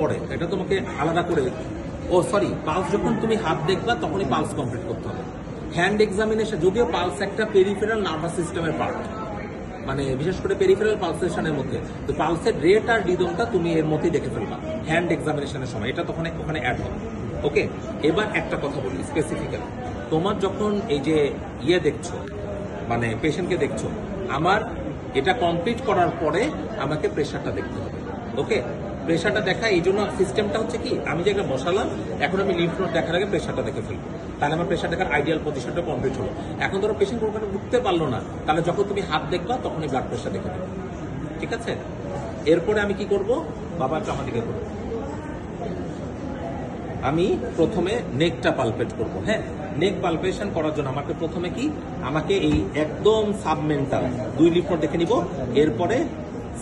পরে এটা তোমাকে আলাদা করে, ও সরি, পালস যখন তুমি হাত দেখবা তখনই পালস কমপ্লিট করতে হবে। হ্যান্ড এক্সামিনেশন, যদিও পালস একটা পেরিফেরাল নার্ভাস সিস্টেমের পার্ট, মানে বিশেষ করে পেরিফেরাল পালসেশনের মধ্যে, তো পালসের রেট আর রিদমটা তুমি এর মধ্যেই দেখে ফেলবা হ্যান্ড এক্সামিনেশনের সময়, এটা তখন ওখানে অ্যাড হবে। ওকে, এবার একটা কথা বলি স্পেসিফিক্যালি, তোমার যখন এই যে দেখছো, মানে পেশেন্টকে দেখছো, আমার এটা কমপ্লিট করার পরে আমাকে প্রেশারটা দেখতে হবে। ওকে, প্রেশারটা দেখা, এই জন্য সিস্টেমটা হচ্ছে কি, আমি যে একটা বসালাম, এখন আমি লিম্ফ নোড দেখার আগে প্রেশারটা দেখে ফেলবো, তাহলে আমার প্রেশার দেখার আইডিয়াল পজিশনটা কমপ্লিট হলো। এখন ধরো পেশেন্ট ওখানে উঠতে পারলো না, তাহলে যখন তুমি হাত দেখবা তখনই ব্লাড প্রেশার দেখে দেবে। ঠিক আছে, এরপরে আমি কি করব, বাবা একটু আমার দিকে করবো, আমি প্রথমে নেকটা পালপেট করব। হ্যাঁ, নেক পালপেশন করার জন্য আমাকে প্রথমে কি, আমাকে এই একদম সাবমেন্টাল 2 লিম্ফ নোড দেখে নিব, এরপরে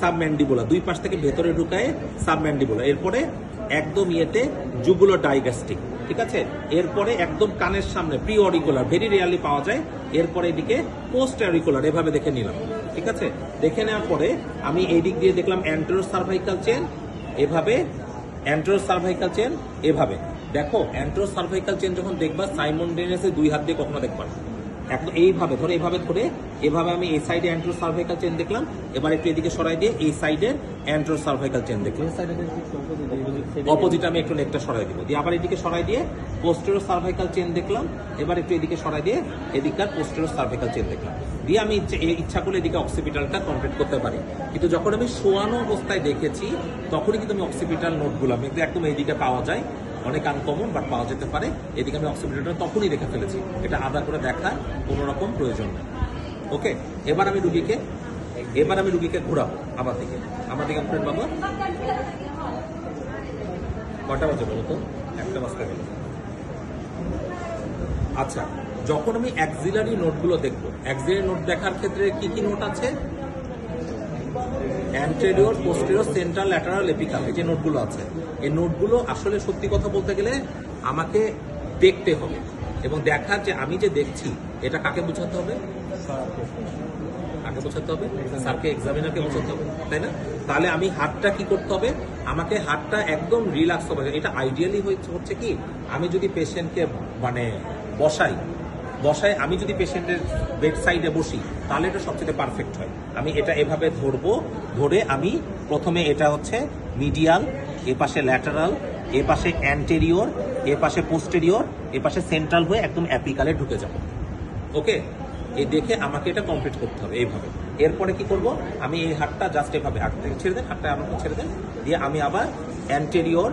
সাবম্যান্ডিবুলা, দুই পাশ থেকে ভেতরে ঢুকায় সাবম্যান্ডিবুলা, এরপরে একদম জুগুলো ডাইগ্যাস্টিক। ঠিক আছে, এরপরে একদম কানের সামনে প্রি অরিকুলার, ভেরি রেয়ারলি পাওয়া যায়, এরপরে এদিকে পোস্ট অরিকুলার, এভাবে দেখে নিলাম। ঠিক আছে, দেখে নেওয়ার পরে আমি এই দিক দিয়ে দেখলাম অ্যান্টেরো সার্ভাইকাল চেন, এভাবে অ্যান্টেরো সার্ভাইকাল চেন, এভাবে দেখো। অ্যান্টেরো সার্ভাইকাল চেন যখন দেখবা সাইমনডেনিয়াসলি 2 হাত দিয়ে কখনো দেখবা না, একদম এইভাবে ধরে, এইভাবে ধরে, এভাবে আমি এই সাইডে অ্যান্টেরো সার্ভাইকাল চেন দেখলাম, এবার একটু এদিকে সরাই দিয়ে এই সাইডের অ্যান্টেরো সার্ভাইকাল চেন দেখলাম, অপোজিট আমি একটু নেকটা সরাই দিব, দিয়ে আবার এদিকে সরাই দিয়ে পোস্টেরো সার্ভাইকাল চেন দেখলাম, এবার একটু এদিকে সরাই দিয়ে এদিককার পোস্টেরো সার্ভাইকাল চেন দেখলাম, দিয়ে আমি ইচ্ছা করলে এদিকে অক্সিপিটালটা কমপ্লিট করতে পারি। কিন্তু যখন আমি শোয়ানো অবস্থায় দেখেছি তখনই কিন্তু আমি অক্সিপিটাল নোটগুলো আমি একদম এইদিকে পাওয়া যায়, অনেক আনকমন বাট পাওয়া যেতে পারে, এদিকে আমি অক্সিপিটালটা তখনই দেখে ফেলেছি, এটা আলাদা করে দেখার কোনো রকম প্রয়োজন নেই। ওকে, এবার আমি রুগীকে ঘোরাবো আমার দিকে ফ্রেন্ড বাবা, কটা বাজে বলো তো, 1টা বাজতে গেল। আচ্ছা, যখন আমি অ্যাক্সিলারি নোটগুলো দেখবো, অ্যাক্সিলারি নোট দেখার ক্ষেত্রে কি কি নোট আছে, anterior, posterior, central, lateral, apical, এই যে নোটগুলো আছে, এই নোটগুলো আসলে সত্যি কথা বলতে গেলে আমাকে দেখতে হবে, এবং দেখার যে আমি যে দেখছি এটা কাকে বোঝাতে হবে, বোঝাতে হবে স্যারকে, এক্সামিনারকে বোঝাতে হবে, তাই না? তাহলে আমি হাতটা কি করতে হবে, আমাকে হাতটা একদম রিল্যাক্স হবে। এটা আইডিয়ালি হচ্ছে কি, আমি যদি পেশেন্টকে মানে বসাই, আমি যদি পেশেন্টের বেড সাইডে বসি তাহলে এটা সবচেয়ে পারফেক্ট হয়। আমি এটা এভাবে ধরবো, ধরে আমি প্রথমে এটা হচ্ছে মিডিয়াল, এ পাশে ল্যাটারাল, এ পাশে অ্যান্টেরিয়র, এ পাশে পোস্টেরিয়র, এ পাশে সেন্ট্রাল হয়ে একদম অ্যাপিকালে ঢুকে যাব। ওকে, এই দেখে আমাকে এটা কমপ্লিট করতে হবে এইভাবে। এরপরে কি করব, আমি এই হাতটা জাস্ট এভাবে হাত থেকে ছেড়ে দেন, হাতটা আমাকে ছেড়ে দেন, দিয়ে আমি আবার anterior,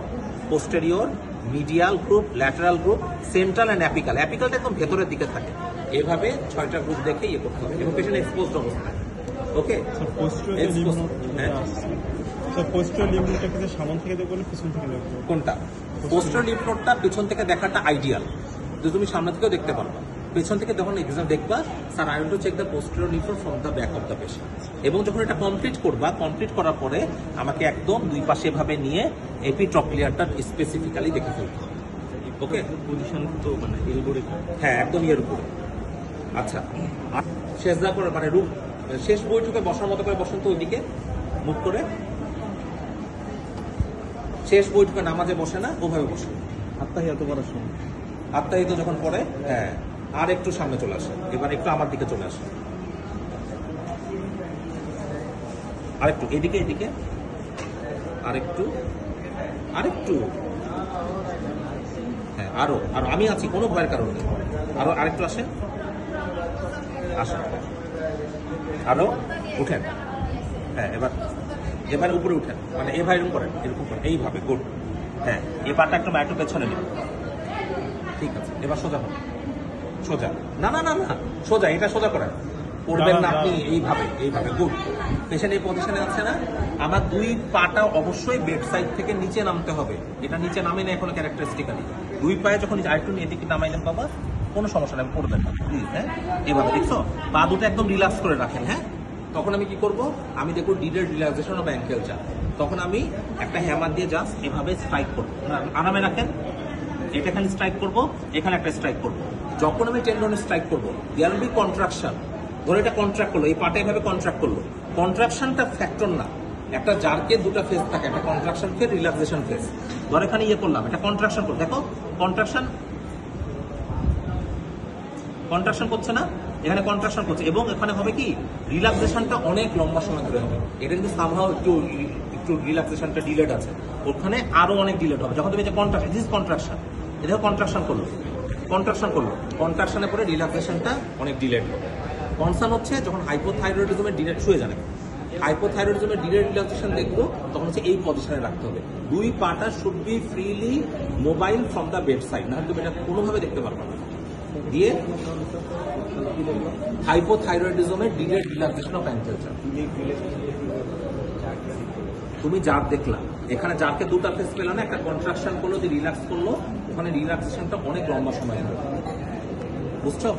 posterior, medial group, lateral group, central and apical, অ্যাপিকালটা একদম ভেতরের দিকে থাকে, এভাবে 6টা গ্রুপ দেখে করতে হবে, এবং পেশেন্ট এক্সপোজড অবস্থায়। ওকে, কোনটা পোস্টেরিয়র লিম্ফ নোডটা পিছন থেকে দেখাটা আইডিয়াল, যদি তুমি সামনে থেকেও দেখতে পারবা, পেছন থেকে যখন এক্সাম দেখবা, sir I want to check the posterior lymph node from the back of the patient, এবং যখন এটা কমপ্লিট করবা, কমপ্লিট করার পরে আমাকে একদম দুই পাশে এভাবে নিয়ে এপিট্রক্লিয়ারটা স্পেসিফিক্যালি দেখে ফেলতে হবে। ওকে, পজিশন তো মানে এলবোরে, হ্যাঁ একদম এর উপরে। আচ্ছা, সেজদা করে মানে রূপ শেষ বৈঠকে বসার মতো করে বসেন তো, ওইদিকে মুখ করে, শেষ বৈঠকে নামাজে বসে না ওভাবে বসে, আত্মাহিয়াত করার সময়, আত্মাহিত যখন পড়ে, হ্যাঁ আর একটু সামনে চলে আসে, এবার একটু আমার দিকে চলে আসে, আরেকটু এদিকে, আরেকটু, হ্যাঁ আরো, আমি আছি, কোনো ভয়ের কারণ নেই, আরেকটু আসেন, আরো উঠেন, হ্যাঁ এবার উপরে উঠেন, মানে এভাবে এরকম করেন, এইভাবে, গুড, হ্যাঁ এই পাটা একটু পেছনে নিন, ঠিক আছে, এবার সোজা হবে, সোজা, না সোজা, এটা সোজা করেন, করবেন না আপনি এইভাবে, গুড। পেশেন্ট এই পজিশনে আছে না, আমার 2 পাটা অবশ্যই বেড সাইড থেকে নিচে নামতে হবে, এটা নিচে নামে না এখনো ক্যারেক্টারিস্টিক্যালি, 2 পায়ে যখন আরেকটু এদিকে নামাইলেন বাবা, কোনো সমস্যা নেই, করবেন না প্লিজ, হ্যাঁ এইভাবে, দেখছো পা দুটো একদম রিল্যাক্স করে রাখেন, হ্যাঁ। তখন আমি কি করব, আমি দেখবো ডিলেড রিল্যাক্সেশন অফ অ্যাঙ্কেল চাপ, তখন আমি একটা হ্যামার দিয়ে জাস্ট এভাবে স্ট্রাইক করবো, আরামে রাখেন, এটা খালি স্ট্রাইক করবো, এখানে একটা স্ট্রাইক করবো, যখন আমি টেন্ডনে স্ট্রাইক করবো দেয়ার উইল বি কন্ট্রাকশন, ধরে এটা কন্ট্রাক্ট করলো, এই পাটা এভাবে কন্ট্রাক্ট করলো, কন্ট্রাকশনটা ফ্যাক্টর না, একটা জারকে দুটো ফেজ থাকে, একটা কন্ট্রাকশন ফেজ, রিল্যাক্সেশন ফেজ। ধর এখানে ইয়ে করলাম, এটা কন্ট্রাকশন করো, দেখো কন্ট্রাকশন করছে না, এখানে কন্ট্রাকশন করছে, এবং এখানে হবে কি রিল্যাক্সেশনটা অনেক লম্বা সময় ধরে হবে। এটা কিন্তু সামহাও একটু রিল্যাক্সেশনটা ডিলেড আছে, ওখানে আরো অনেক ডিলেড হবে। যখন তুমি যে কন্ট্রাকশন, এটা কন্ট্রাকশনের পরে রিল্যাক্সেশনটা অনেক ডিলেড হবে। কনসার্ন হচ্ছে যখন হাইপোথাইরয়েডিজমের ডিলেড শুয়ে যাবে, হাইপোথাইরয়েডিজমের ডিলেড রিল্যাক্সেশন দেখবো, তখন হচ্ছে এই পজিশনে রাখতে হবে। দুই পাটা should be freely mobile from the bed side, না তুমি এটা কোনোভাবে দেখতে পারবে না। দিয়ে হাইপোথাইরয়েডিজমের delayed relaxation of ankle jerk. তুমি জার দেখলা, এখানে জারকে দুটা ফেস পেলো না, একটা কন্ট্রাকশন করলো, দিয়ে রিল্যাক্স করলো, ওখানে রিল্যাক্সেশনটা অনেক লম্বা সময় হবে। বুঝছো?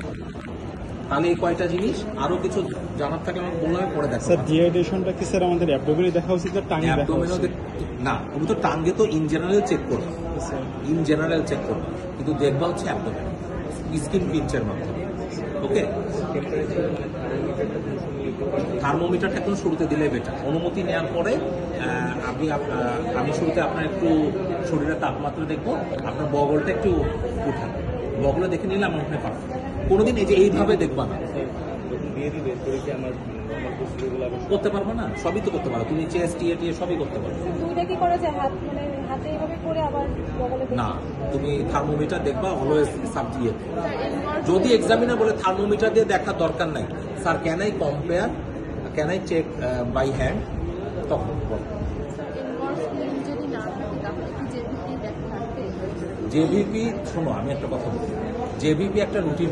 তাহলে এই কয়টা জিনিস আরো কিছু জানার থাকলে আমাকে বললাম, পরে দেখো। স্যার ডিহাইড্রেশনটা কি স্যার আমাদের অ্যাবডোমেনে দেখা উচিত না টাঙ্গে দেখা অ্যাবডোমেনও উচিত? না, তুমি তো টাঙ্গে তো ইন জেনারেল চেক করবে, কিন্তু দেখবা হচ্ছে অ্যাবডোমেন স্কিন পিঞ্চের মাধ্যমে। ওকে, থার্মোমিটারটা এখন শুরুতে দিলে বেটার। অনুমতি নেওয়ার পরে আমি শুরুতে আপনার একটু শরীরের তাপমাত্রা দেখবো, আপনার বগলটা একটু উঠান, বগলে দেখে নিলে আমার ওখানে পারবো। কোনোদিন এই যে এইভাবে দেখবা না, করতে পারবো না, সবই তো করতে পারো তুমি, চেস্ট টিয়ে সবই করতে পারো। দুইটা কি করা যায়, হাত মানে হাতে এইভাবে করে আবার বগলে না, তুমি থার্মোমিটার দেখবা অলওয়েজ সাবজিয়েতে। যদি এক্সামিনার বলে থার্মোমিটার দিয়ে দেখার দরকার নাই, sir can I compare, can I check by hand, তখন জেভিপি। শোনো, আমি একটা কথা বলি, জেভিপি একটা রুটিন